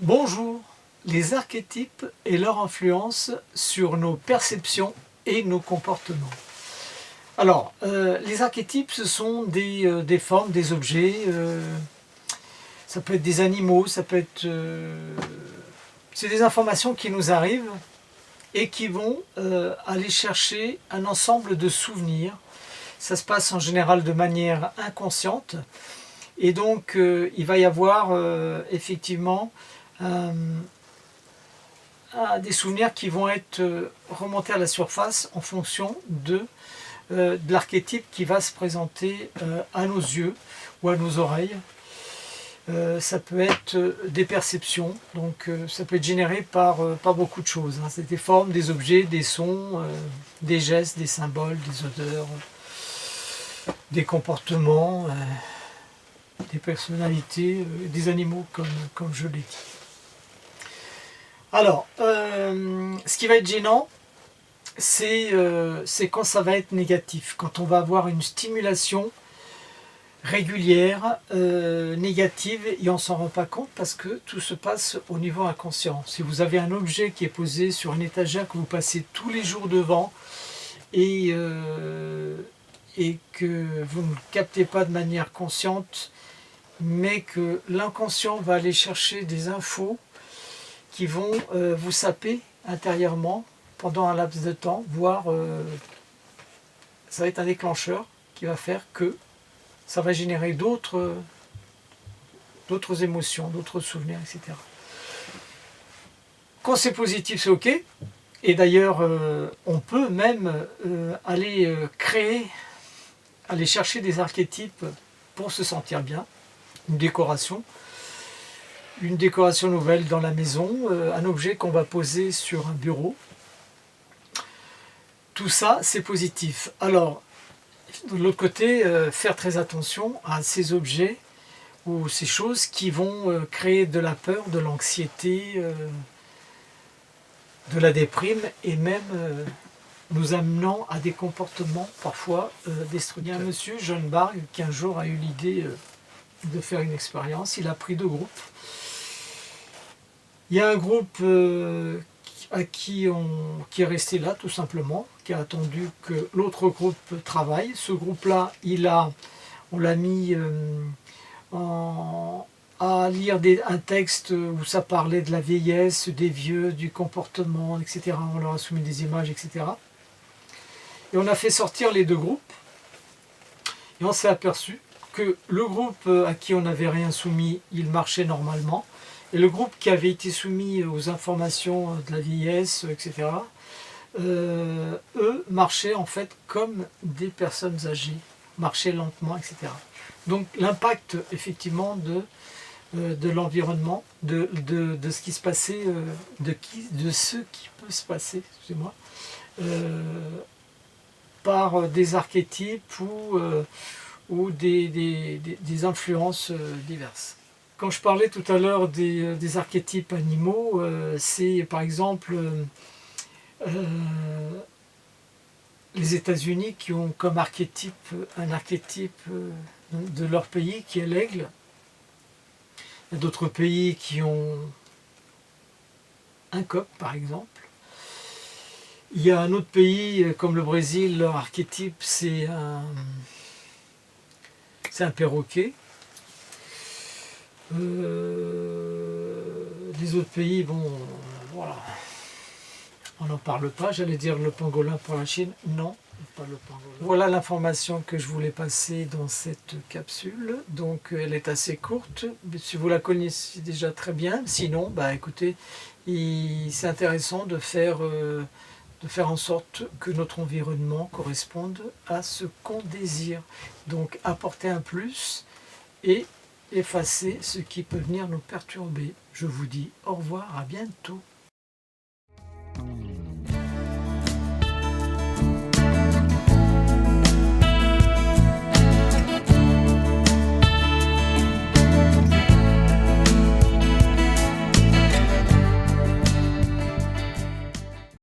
Bonjour, les archétypes et leur influence sur nos perceptions et nos comportements. Alors, les archétypes, ce sont des formes, des objets, ça peut être des animaux, ça peut être... c'est des informations qui nous arrivent et qui vont aller chercher un ensemble de souvenirs. Ça se passe en général de manière inconsciente et donc il va y avoir effectivement des souvenirs qui vont être remontés à la surface en fonction de l'archétype qui va se présenter à nos yeux ou à nos oreilles. Ça peut être des perceptions, donc ça peut être généré par beaucoup de choses. C'est des formes, des objets, des sons, des gestes, des symboles, des odeurs, des comportements, des personnalités, des animaux comme je l'ai dit. Alors, ce qui va être gênant, c'est quand ça va être négatif, quand on va avoir une stimulation régulière, négative, et on ne s'en rend pas compte parce que tout se passe au niveau inconscient. Si vous avez un objet qui est posé sur une étagère que vous passez tous les jours devant et que vous ne le captez pas de manière consciente, mais que l'inconscient va aller chercher des infos qui vont vous saper intérieurement pendant un laps de temps, voire ça va être un déclencheur qui va faire que ça va générer d'autres émotions, d'autres souvenirs, etc. Quand c'est positif, c'est ok. Et d'ailleurs, on peut même aller aller chercher des archétypes pour se sentir bien. Une décoration nouvelle dans la maison, un objet qu'on va poser sur un bureau. Tout ça, c'est positif. Alors, de l'autre côté, faire très attention à ces objets ou ces choses qui vont créer de la peur, de l'anxiété, de la déprime et même nous amenant à des comportements parfois destructeurs. Il y a un monsieur, John Bargh, qui un jour a eu l'idée de faire une expérience. Il a pris 2 groupes. Il y a un groupe qui est resté là tout simplement, qui a attendu que l'autre groupe travaille. Ce groupe-là, on l'a mis à lire un texte où ça parlait de la vieillesse, des vieux, du comportement, etc. On leur a soumis des images, etc. Et on a fait sortir les 2 groupes et on s'est aperçu que le groupe à qui on n'avait rien soumis, il marchait normalement. Et le groupe qui avait été soumis aux informations de la vieillesse, etc., eux marchaient en fait comme des personnes âgées, marchaient lentement, etc. Donc l'impact effectivement de l'environnement, de ce qui se passait, de ce qui peut se passer, excusez-moi, par des archétypes ou des influences diverses. Quand je parlais tout à l'heure des archétypes animaux, c'est par exemple les États-Unis qui ont comme archétype un archétype de leur pays qui est l'aigle. Il y a d'autres pays qui ont un coq par exemple. Il y a un autre pays comme le Brésil, leur archétype c'est un perroquet. Les autres pays, bon, voilà, on n'en parle pas. J'allais dire le pangolin pour la Chine, non, pas le pangolin. Voilà l'information que je voulais passer dans cette capsule. Donc elle est assez courte. Si vous la connaissez déjà très bien, sinon, bah écoutez, c'est intéressant de faire en sorte que notre environnement corresponde à ce qu'on désire. Donc apporter un plus et effacer ce qui peut venir nous perturber. Je vous dis au revoir, à bientôt.